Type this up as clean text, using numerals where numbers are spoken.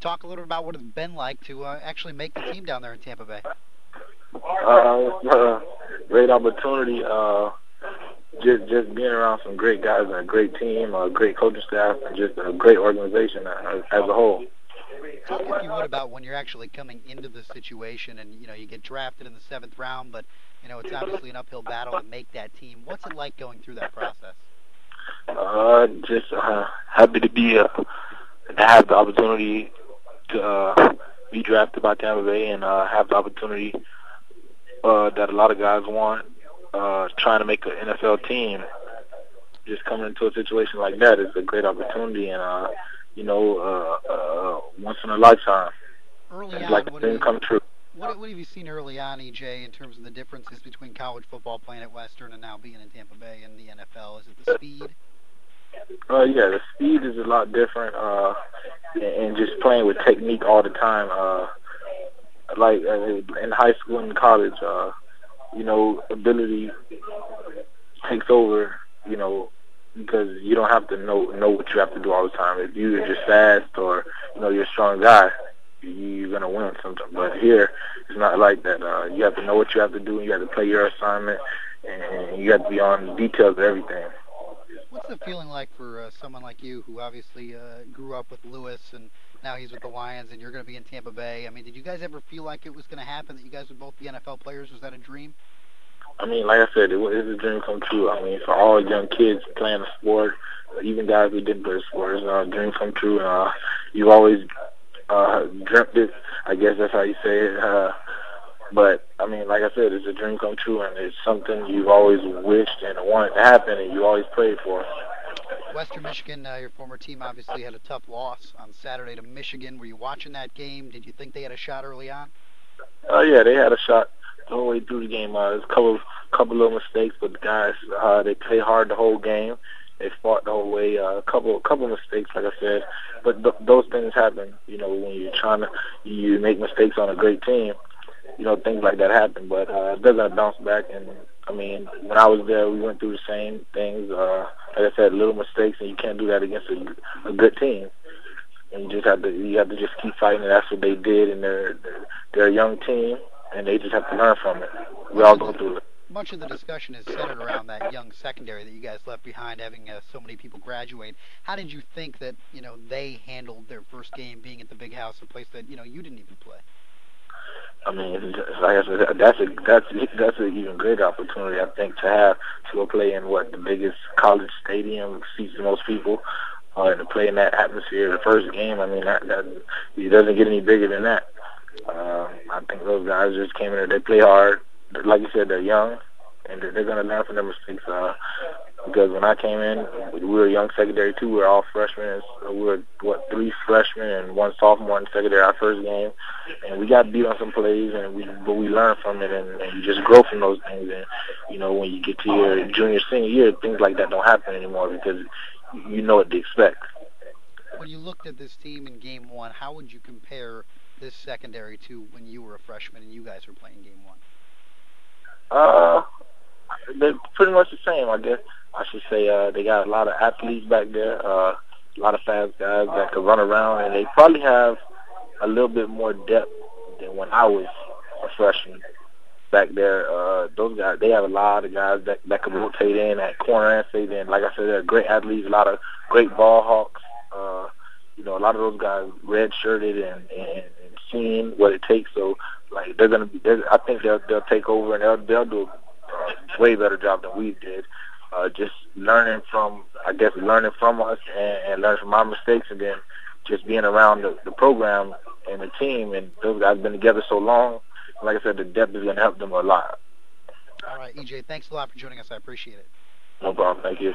Talk a little bit about what it's been like to actually make the team down there in Tampa Bay. Great opportunity. Just being around some great guys and a great team, a great coaching staff, and just a great organization as a whole. Talk, if you would, about when you're actually coming into the situation, and you get drafted in the 7th round, but it's obviously an uphill battle to make that team. What's it like going through that process? Just happy to have the opportunity to be drafted by Tampa Bay and have the opportunity that a lot of guys want, trying to make an NFL team. Just coming into a situation like that is a great opportunity, and once in a lifetime. Early it's on, like a dream come true. What have you seen early on, EJ, in terms of the differences between college football playing at Western and now being in Tampa Bay and the NFL? Is it the speed? Yeah, the speed is a lot different, and just playing with technique all the time. Like in high school and college, ability takes over, because you don't have to know what you have to do all the time. If you're just fast or, you're a strong guy, you're going to win sometimes. But here, it's not like that. You have to know what you have to do, and you have to play your assignment, and you have to be on the details of everything. What's the feeling like for someone like you who obviously grew up with Lewis and now he's with the Lions and you're going to be in Tampa Bay? I mean, did you guys ever feel like it was going to happen, that you guys would both be NFL players? Was that a dream? I mean, like I said, it's a dream come true. I mean, for all young kids playing a sport, even guys who didn't play a sport, it's a dream come true. You've always dreamt it. I guess that's how you say it. But, I mean, like I said, it's a dream come true, and it's something you've always wished and wanted to happen, and you always prayed for. Western Michigan, your former team, obviously had a tough loss on Saturday to Michigan. Were you watching that game? Did you think they had a shot early on? Yeah, they had a shot the whole way through the game. There's a couple of mistakes, but the guys, they played hard the whole game. They fought the whole way. A couple mistakes, like I said, but those things happen. When you make mistakes on a great team, things like that happen. But they're gonna bounce back. And I mean, when I was there, we went through the same things. Like I said, little mistakes, and you can't do that against a good team. And you have to just keep fighting. And that's what they did. And they're a young team, and they just have to learn from it. We all go through it. Much of the discussion is centered around that young secondary that you guys left behind, having so many people graduate. How did you think that they handled their first game being at the Big House, a place that you didn't even play? I mean, like I said, that's an even greater opportunity, I think, to go play in the biggest college stadium, seats the most people, and to play in that atmosphere. The first game, I mean, that it doesn't get any bigger than that. I think those guys just came in there. They play hard. Like you said, they're young, and they're going to learn from their mistakes. Because when I came in, we were a young secondary too. We were all freshmen. We were 3 freshmen and 1 sophomore in secondary our first game, and we got beat on some plays, but we learned from it, and you just grow from those things. And when you get to your junior, senior year, things like that don't happen anymore because you know what to expect. When you looked at this team in Game 1, how would you compare this secondary to when you were a freshman and you guys were playing Game 1? They're pretty much the same, I guess. I should say they got a lot of athletes back there, a lot of fast guys that can run around, and they probably have a little bit more depth than when I was a freshman back there. Those guys, they have a lot of guys that can rotate in at corner and safety. And like I said, they're great athletes, a lot of great ball hawks. A lot of those guys red-shirted and seeing what it takes. So, like, they're gonna be. I think they'll take over and they'll do a way better job than we did. Just learning from us and learning from our mistakes, and then just being around the program and the team. And those guys have been together so long. Like I said, the depth is going to help them a lot. All right, EJ, thanks a lot for joining us. I appreciate it. No problem. Thank you.